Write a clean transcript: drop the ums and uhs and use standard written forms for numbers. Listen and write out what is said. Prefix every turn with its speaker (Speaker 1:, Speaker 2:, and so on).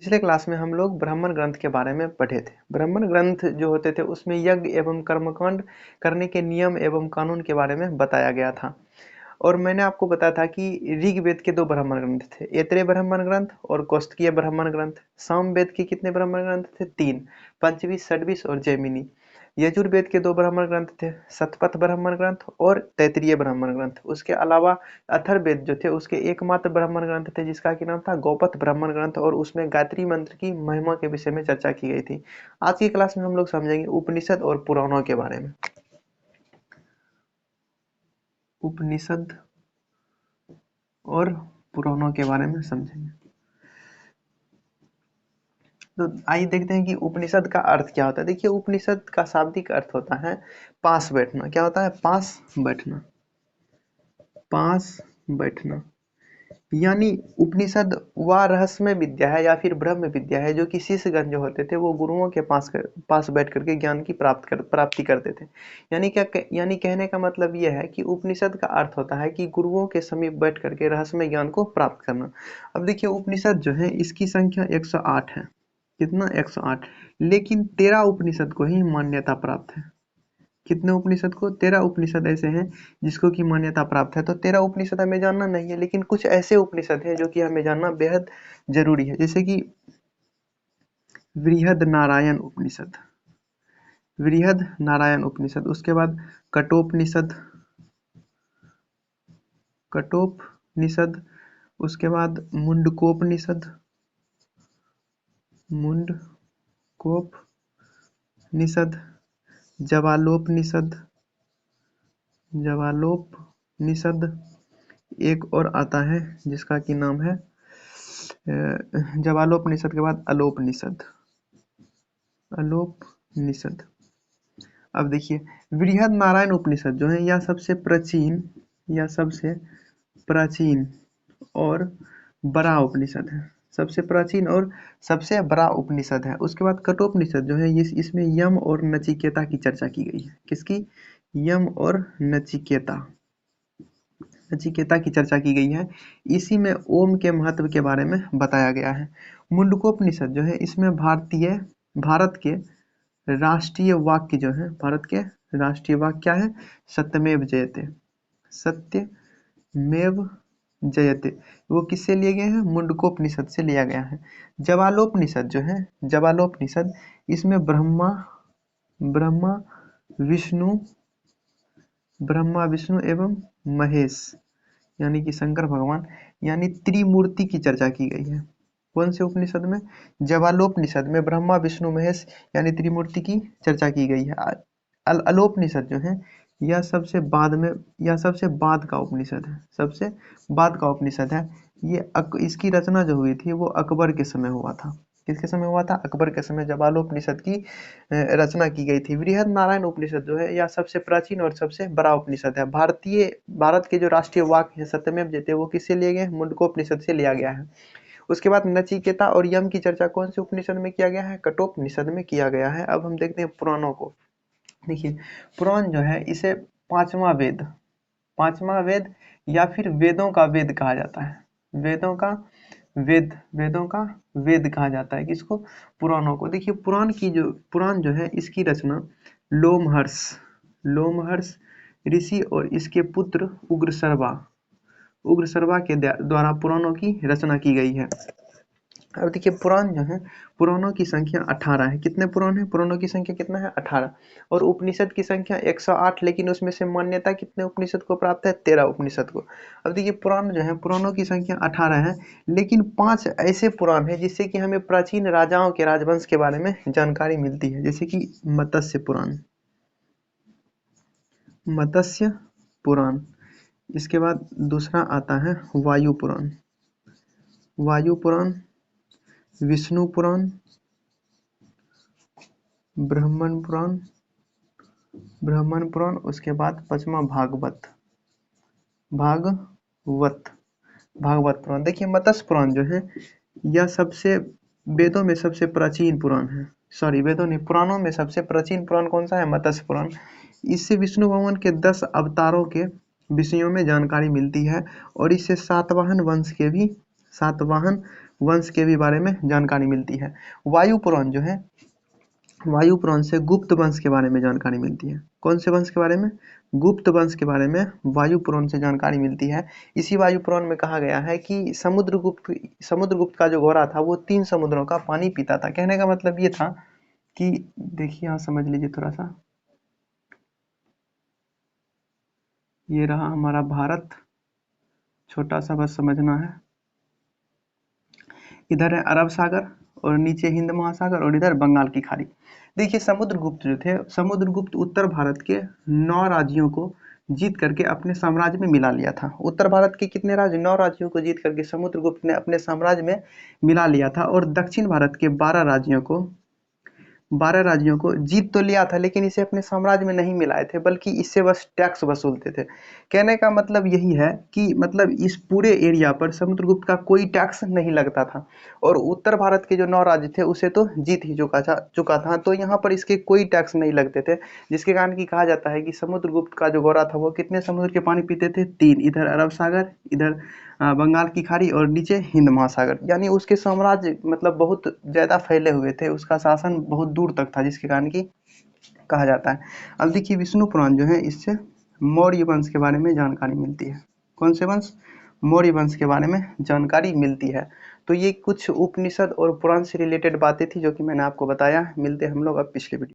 Speaker 1: पिछले क्लास में हम लोग ब्राह्मण ग्रंथ के बारे में पढ़े थे। ब्राह्मण ग्रंथ जो होते थे उसमें यज्ञ एवं कर्मकांड करने के नियम एवं कानून के बारे में बताया गया था। और मैंने आपको बताया था कि ऋग्वेद के 2 ब्राह्मण ग्रंथ थे, ऐत्रेय ब्राह्मण ग्रंथ और कौस्तिकीय ब्राह्मण ग्रंथ। सामवेद के कितने ब्राह्मण ग्रंथ थे? 3, पंचवी, षडविश और जैमिनी। यजुर्वेद के 2 ब्राह्मण ग्रंथ थे, शतपथ ब्राह्मण ग्रंथ और तैत्तिरीय ब्राह्मण ग्रंथ। उसके अलावा अथर्ववेद जो थे उसके एकमात्र ब्राह्मण ग्रंथ थे जिसका कि नाम था गौपथ ब्राह्मण ग्रंथ, और उसमें गायत्री मंत्र की महिमा के विषय में चर्चा की गई थी। आज की क्लास में हम लोग समझेंगे उपनिषद और पुराणों के बारे में। उपनिषद और पुराणों के बारे में समझेंगे। तो आइए देखते हैं कि उपनिषद का अर्थ क्या होता है। देखिए, उपनिषद का शाब्दिक अर्थ होता है पास बैठना। क्या होता है? पास बैठना। पास बैठना यानी उपनिषद वह रहस्यमय विद्या है या फिर ब्रह्म विद्या है जो कि शिष्यगण जो होते थे वो गुरुओं के पास बैठ करके ज्ञान की प्राप्ति करते थे। यानी कहने का मतलब यह है कि उपनिषद का अर्थ होता है कि गुरुओं के समीप बैठ करके रहस्यमय ज्ञान को प्राप्त करना। अब देखिए, उपनिषद जो है इसकी संख्या 108 है। कितना? 108। लेकिन 13 उपनिषद को ही मान्यता प्राप्त है। कितने उपनिषद को? 13 उपनिषद ऐसे हैं जिसको की मान्यता प्राप्त है। तो 13 उपनिषद हमें जानना नहीं है, लेकिन कुछ ऐसे उपनिषद हैं जो कि हमें जानना बेहद जरूरी है। जैसे कि बृहद नारायण उपनिषद, बृहद नारायण उपनिषद। उसके बाद कठोपनिषद, कठोपनिषद। उसके बाद मुंडकोपनिषद, मुंडकोपनिषद। जवालोपनिषद, जवालोपनिषद। एक और आता है जिसका कि नाम है जवालोपनिषद के बाद अलोपनिषद, अलोपनिषद। अब देखिए, बृहद नारायण उपनिषद जो है यह सबसे प्राचीन और बड़ा उपनिषद है। सबसे प्राचीन और सबसे बड़ा उपनिषद है। उसके बाद कठोपनिषद जो है इसमें यम और नचिकेता की चर्चा की गई है। किसकी? यम और नचिकेता की चर्चा की गई है। इसी में ओम के महत्व के बारे में बताया गया है। मुंडकोपनिषद जो है इसमें भारत के राष्ट्रीय वाक्य जो है, भारत के राष्ट्रीय वाक्य क्या है? सत्यमेव जयते, सत्यमेव जयते। वो किससे लिए गए हैं? मुंडकोपनिषद से लिया गया है। जवालोपनिषद जो है, जवालोपनिषद इसमें ब्रह्मा विष्णु एवं महेश यानी कि शंकर भगवान यानी त्रिमूर्ति की चर्चा की गई है। कौन से उपनिषद में? जवालोपनिषद में ब्रह्मा विष्णु महेश यानी त्रिमूर्ति की चर्चा की गई है। अलोपनिषद जो है यह सबसे बाद का उपनिषद है, सबसे बाद का उपनिषद है। इसकी रचना जो हुई थी वो अकबर के समय हुआ था। किसके समय हुआ था? अकबर के समय जवालोपनिषद की रचना की गई थी। बृहद नारायण उपनिषद जो है यह सबसे प्राचीन और सबसे बड़ा उपनिषद है। भारत के जो राष्ट्रीय वाक्य है सत्यमेव जयते वो किससे लिए गए? मुंडकोपनिषद से लिया गया है। उसके बाद नचिकेता और यम की चर्चा कौन से उपनिषद में किया गया है? कठोपनिषद में किया गया है। अब हम देखते हैं पुराणों को। देखिए, पुराण जो है इसे पांचवा वेद या फिर वेदों का वेद कहा जाता है। वेदों का वेद कहा जाता है। किसको? पुराणों को। देखिए, पुराण जो है इसकी रचना लोमहर्ष ऋषि और इसके पुत्र उग्रसर्वा के द्वारा पुराणों की रचना की गई है। अब देखिए, पुराण जो है पुराणों की संख्या 18 है। कितने पुराण है? पुराणों की संख्या कितना है? 18। और उपनिषद की संख्या 108, लेकिन उसमें से मान्यता कितने उपनिषद को प्राप्त है? 13 उपनिषद को। अब देखिए, पुराण जो है पुराणों की संख्या 18 है, लेकिन 5 ऐसे पुराण है जिससे कि हमें प्राचीन राजाओं के राजवंश के बारे में जानकारी मिलती है। जैसे कि मत्स्य पुराण। इसके बाद दूसरा आता है वायु पुराण, विष्णु पुराण, ब्राह्मण पुराण। उसके बाद 5वां भागवत पुराण। देखिए, मत्स्य पुराण जो है यह वेदों में सबसे प्राचीन पुराण है। वेदों नहीं, पुराणों में सबसे प्राचीन पुराण कौन सा है? मत्स्य पुराण। इससे विष्णु भगवान के 10 अवतारों के विषयों में जानकारी मिलती है और इससे सातवाहन वंश के भी बारे में जानकारी मिलती है। वायु पुराण जो है, वायु पुराण से गुप्त वंश के बारे में जानकारी मिलती है। कौन से वंश के बारे में? गुप्त वंश के बारे में वायु पुराण से जानकारी मिलती है। इसी वायु पुराण में कहा गया है कि समुद्रगुप्त का जो घोड़ा था वो 3 समुद्रों का पानी पीता था। कहने का मतलब ये था कि देखिए यहाँ समझ लीजिए थोड़ा सा, ये रहा हमारा भारत, छोटा सा बस समझना है। इधर है अरब सागर और नीचे हिंद महासागर और इधर बंगाल की खाड़ी। देखिए समुद्रगुप्त जो थे, समुद्रगुप्त उत्तर भारत के 9 राज्यों को जीत करके अपने साम्राज्य में मिला लिया था। उत्तर भारत के कितने राज्य? 9 राज्यों को जीत करके समुद्रगुप्त ने अपने साम्राज्य में मिला लिया था। और दक्षिण भारत के 12 राज्यों को जीत तो लिया था, लेकिन इसे अपने साम्राज्य में नहीं मिलाए थे, बल्कि इससे बस टैक्स वसूलते थे। कहने का मतलब यही है कि मतलब इस पूरे एरिया पर समुद्रगुप्त का कोई टैक्स नहीं लगता था। और उत्तर भारत के जो 9 राज्य थे उसे तो जीत ही चुका था, तो यहाँ पर इसके कोई टैक्स नहीं लगते थे, जिसके कारण कि कहा जाता है कि समुद्रगुप्त का जो घोड़ा था वो कितने समुद्र के पानी पीते थे? 3। इधर अरब सागर, इधर बंगाल की खाड़ी और नीचे हिंद महासागर। यानी उसके साम्राज्य मतलब बहुत ज़्यादा फैले हुए थे, उसका शासन बहुत दूर तक था, जिसके कारण कि कहा जाता है। अब देखिए विष्णु पुराण जो है, इससे मौर्य वंश के बारे में जानकारी मिलती है। कौन से वंश? मौर्य वंश के बारे में जानकारी मिलती है। तो ये कुछ उपनिषद और पुराण से रिलेटेड बातें थी जो कि मैंने आपको बताया। मिलते हैं हम लोग अब पिछले वीडियो।